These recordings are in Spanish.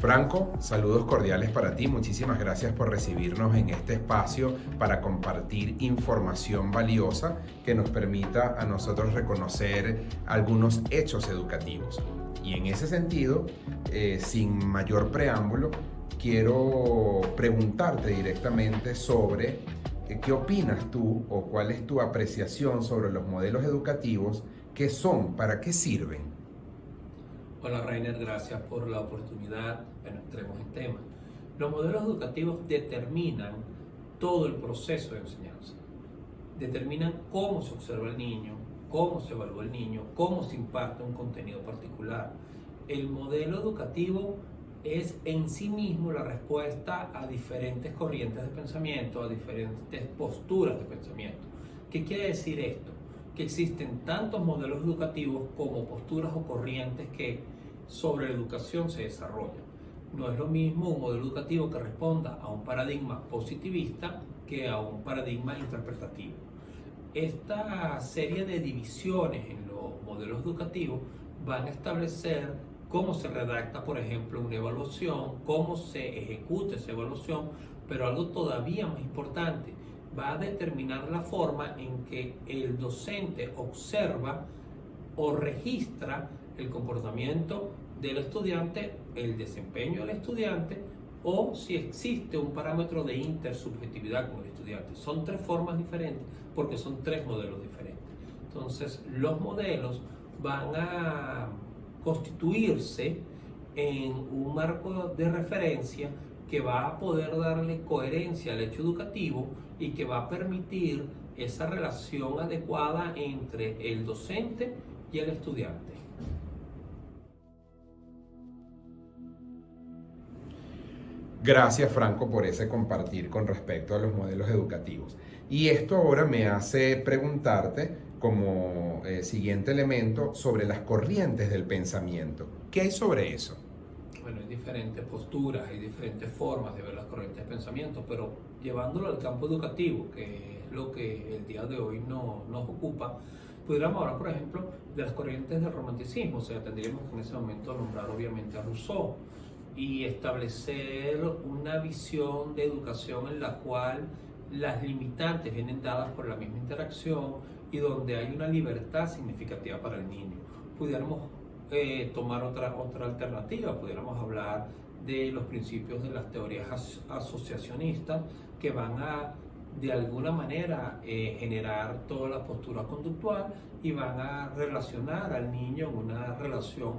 Franco, saludos cordiales para ti. Muchísimas gracias por recibirnos en este espacio para compartir información valiosa que nos permita a nosotros reconocer algunos hechos educativos. Y en ese sentido, sin mayor preámbulo, quiero preguntarte directamente sobre qué opinas tú o cuál es tu apreciación sobre los modelos educativos, qué son, para qué sirven. Hola Rainer, gracias por la oportunidad. Bueno, entremos en tema. Los modelos educativos determinan todo el proceso de enseñanza. Determinan cómo se observa el niño, cómo se evalúa el niño, cómo se imparte un contenido particular. El modelo educativo es en sí mismo la respuesta a diferentes corrientes de pensamiento, a diferentes posturas de pensamiento. ¿Qué quiere decir esto? Que existen tantos modelos educativos como posturas o corrientes que sobre la educación se desarrollan. No es lo mismo un modelo educativo que responda a un paradigma positivista que a un paradigma interpretativo. Esta serie de divisiones en los modelos educativos van a establecer cómo se redacta, por ejemplo, una evaluación, cómo se ejecuta esa evaluación, pero algo todavía más importante, va a determinar la forma en que el docente observa o registra el comportamiento del estudiante, el desempeño del estudiante, o si existe un parámetro de intersubjetividad con el estudiante. Son tres formas diferentes porque son tres modelos diferentes. Entonces, los modelos van a constituirse en un marco de referencia que va a poder darle coherencia al hecho educativo y que va a permitir esa relación adecuada entre el docente y el estudiante. Gracias, Franco, por ese compartir con respecto a los modelos educativos. Y esto ahora me hace preguntarte como siguiente elemento sobre las corrientes del pensamiento. ¿Qué hay sobre eso? Bueno, hay diferentes posturas, hay diferentes formas de ver las corrientes de pensamiento, pero llevándolo al campo educativo, que es lo que el día de hoy nos ocupa, pudiéramos hablar, por ejemplo, de las corrientes del romanticismo. O sea, tendríamos que en ese momento nombrar obviamente a Rousseau y establecer una visión de educación en la cual las limitantes vienen dadas por la misma interacción y donde hay una libertad significativa para el niño. Pudiéramos tomar otra alternativa, pudiéramos hablar de los principios de las teorías asociacionistas que van a de alguna manera generar toda la postura conductual y van a relacionar al niño en una relación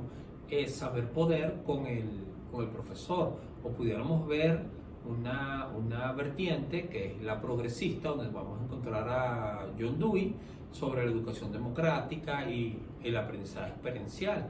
saber-poder con el profesor. O pudiéramos ver una vertiente que es la progresista, donde vamos a encontrar a John Dewey sobre la educación democrática y el aprendizaje experiencial.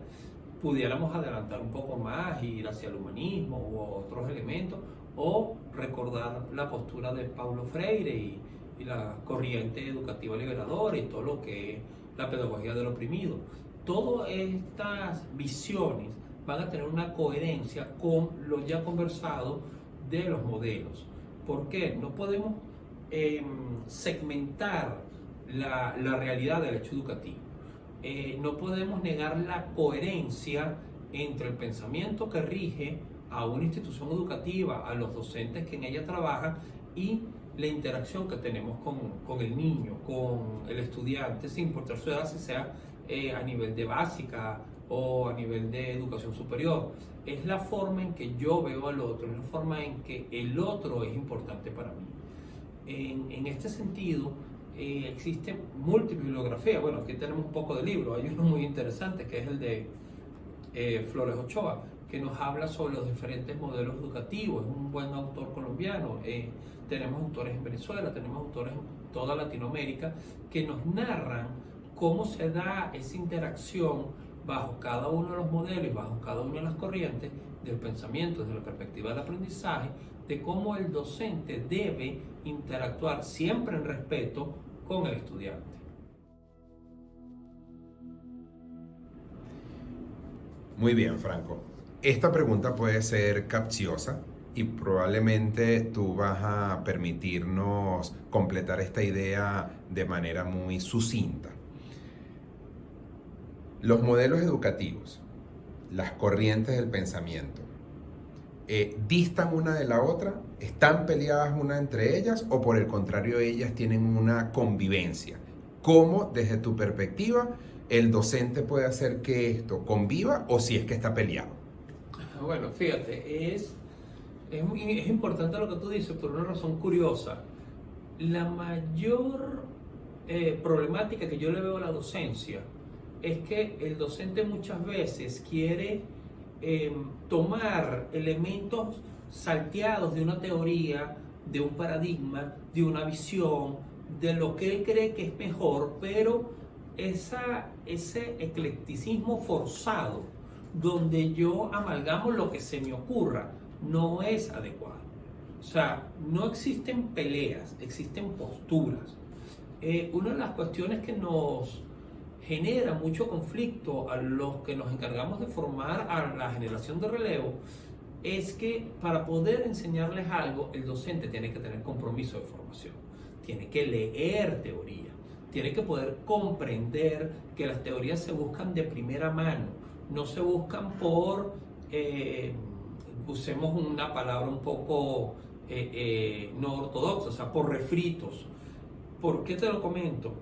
Pudiéramos adelantar un poco más y ir hacia el humanismo u otros elementos, o recordar la postura de Paulo Freire y la corriente educativa liberadora y todo lo que es la pedagogía del oprimido. Todas estas visiones van a tener una coherencia con lo ya conversado de los modelos. ¿Por qué? No podemos segmentar la realidad del hecho educativo. No podemos negar la coherencia entre el pensamiento que rige a una institución educativa, a los docentes que en ella trabajan y la interacción que tenemos con el niño, con el estudiante, sin importar su edad, si sea a nivel de básica o a nivel de educación superior. Es la forma en que yo veo al otro, es la forma en que el otro es importante para mí. En este sentido, existen múltiples bibliografías. Bueno, aquí tenemos un poco de libro. Hay uno muy interesante que es el de Flores Ochoa, que nos habla sobre los diferentes modelos educativos. Es un buen autor colombiano. Tenemos autores en Venezuela, tenemos autores en toda Latinoamérica que nos narran cómo se da esa interacción bajo cada uno de los modelos y bajo cada una de las corrientes del pensamiento desde la perspectiva del aprendizaje, de cómo el docente debe interactuar siempre en respeto con el estudiante. Muy bien, Franco. Esta pregunta puede ser capciosa y probablemente tú vas a permitirnos completar esta idea de manera muy sucinta. Los modelos educativos, las corrientes del pensamiento, distan una de la otra, están peleadas una entre ellas o por el contrario ellas tienen una convivencia. ¿Cómo desde tu perspectiva el docente puede hacer que esto conviva o si es que está peleado? Bueno, fíjate, es importante lo que tú dices por una razón curiosa. La mayor problemática que yo le veo a la docencia es que el docente muchas veces quiere tomar elementos salteados de una teoría, de un paradigma, de una visión, de lo que él cree que es mejor, pero ese eclecticismo forzado, donde yo amalgamo lo que se me ocurra, no es adecuado. O sea, no existen peleas, existen posturas. Una de las cuestiones que nos genera mucho conflicto a los que nos encargamos de formar a la generación de relevo es que para poder enseñarles algo, el docente tiene que tener compromiso de formación, tiene que leer teoría, tiene que poder comprender que las teorías se buscan de primera mano, no se buscan por, usemos una palabra un poco no ortodoxa, o sea, por refritos. ¿Por qué te lo comento?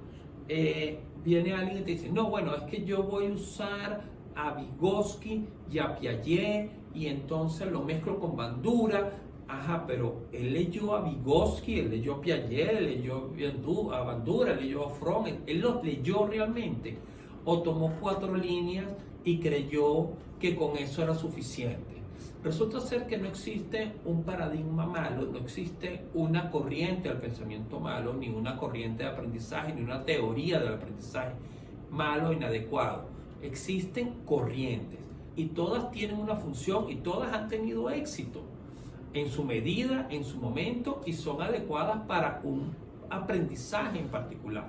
Viene alguien y te dice, no, bueno, es que yo voy a usar a Vygotsky y a Piaget y entonces lo mezclo con Bandura. Ajá, pero él leyó a Vygotsky, él leyó a Piaget, él leyó a Bandura, él leyó a Fromm, él los leyó realmente o tomó 4 líneas y creyó que con eso era suficiente. Resulta ser que no existe un paradigma malo, no existe una corriente del pensamiento malo, ni una corriente de aprendizaje, ni una teoría del aprendizaje malo o inadecuado. Existen corrientes y todas tienen una función y todas han tenido éxito en su medida, en su momento y son adecuadas para un aprendizaje en particular.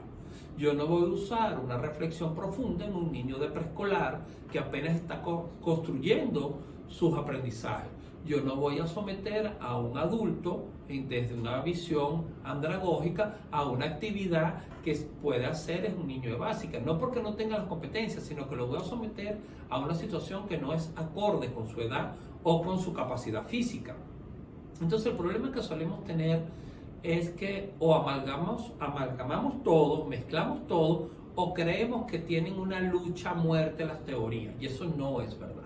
Yo no voy a usar una reflexión profunda en un niño de preescolar que apenas está construyendo sus aprendizajes. Yo no voy a someter a un adulto desde una visión andragógica a una actividad que puede hacer es un niño de básica, no porque no tenga las competencias, sino que lo voy a someter a una situación que no es acorde con su edad o con su capacidad física. Entonces el problema que solemos tener es que o amalgamamos todo, mezclamos todo, o creemos que tienen una lucha a muerte las teorías, y eso no es verdad.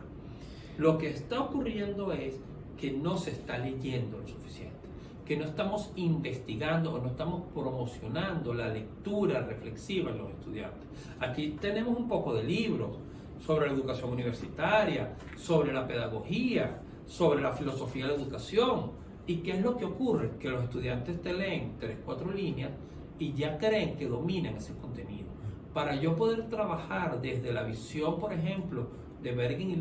Lo que está ocurriendo es que no se está leyendo lo suficiente, que no estamos investigando o no estamos promocionando la lectura reflexiva en los estudiantes. Aquí tenemos un poco de libros sobre la educación universitaria, sobre la pedagogía, sobre la filosofía de la educación. ¿Y qué es lo que ocurre? Que los estudiantes te leen 3-4 líneas y ya creen que dominan ese contenido. Para yo poder trabajar desde la visión, por ejemplo, de Bergen y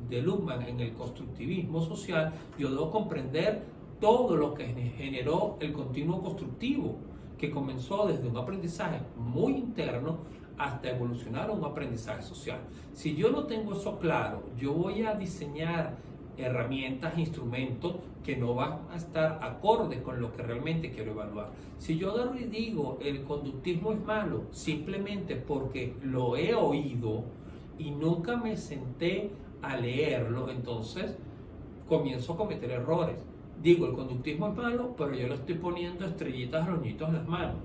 de Luhmann en el constructivismo social, yo debo comprender todo lo que generó el continuo constructivo, que comenzó desde un aprendizaje muy interno hasta evolucionar a un aprendizaje social. Si yo no tengo eso claro, yo voy a diseñar herramientas, instrumentos que no van a estar acordes con lo que realmente quiero evaluar. Si yo agarro y digo el conductismo es malo simplemente porque lo he oído y nunca me senté a leerlo, entonces comienzo a cometer errores. Digo, el conductismo es malo, pero yo le estoy poniendo estrellitas a los niños en las manos.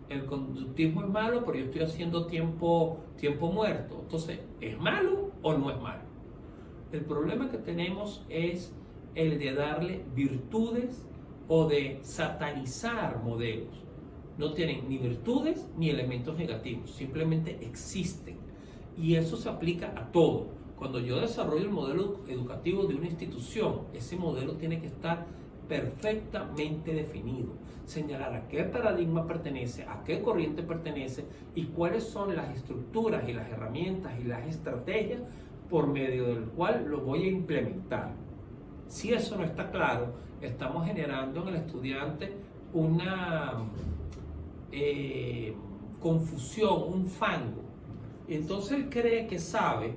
El conductismo es malo, pero yo estoy haciendo tiempo muerto. Entonces, ¿es malo o no es malo? El problema que tenemos es el de darle virtudes o de satanizar modelos. No tienen ni virtudes ni elementos negativos, simplemente existen. Y eso se aplica a todo. Cuando yo desarrollo el modelo educativo de una institución, ese modelo tiene que estar perfectamente definido. Señalar a qué paradigma pertenece, a qué corriente pertenece y cuáles son las estructuras y las herramientas y las estrategias por medio del cual lo voy a implementar. Si eso no está claro, estamos generando en el estudiante una confusión, un fango. Entonces él cree que sabe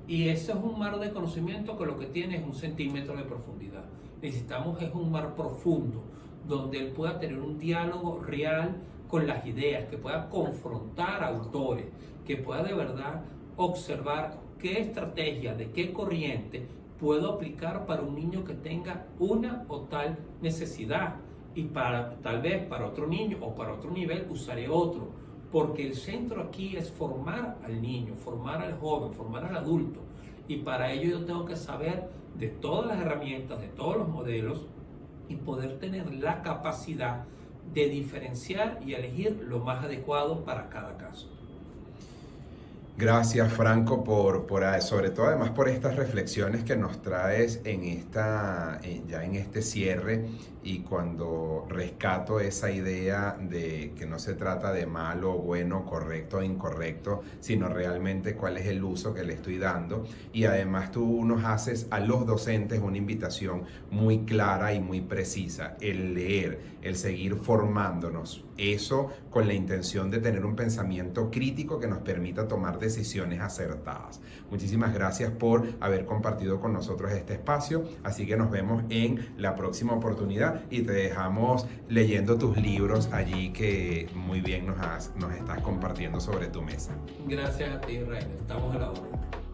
y ese es un mar de conocimiento que lo que tiene es 1 centímetro de profundidad. Necesitamos es un mar profundo donde él pueda tener un diálogo real con las ideas, que pueda confrontar a autores, que pueda de verdad observar qué estrategia, de qué corriente puedo aplicar para un niño que tenga una o tal necesidad, y tal vez para otro niño o para otro nivel usaré otro, porque el centro aquí es formar al niño, formar al joven, formar al adulto, y para ello yo tengo que saber de todas las herramientas, de todos los modelos, y poder tener la capacidad de diferenciar y elegir lo más adecuado para cada caso. Gracias, Franco, sobre todo además por estas reflexiones que nos traes ya en este cierre, y cuando rescato esa idea de que no se trata de malo, bueno, correcto o incorrecto, sino realmente cuál es el uso que le estoy dando. Y además tú nos haces a los docentes una invitación muy clara y muy precisa: el leer, el seguir formándonos, eso con la intención de tener un pensamiento crítico que nos permita tomar decisiones acertadas. Muchísimas gracias por haber compartido con nosotros este espacio, así que nos vemos en la próxima oportunidad y te dejamos leyendo tus libros allí que muy bien nos estás compartiendo sobre tu mesa. Gracias a ti, Rainer. Estamos a la orden.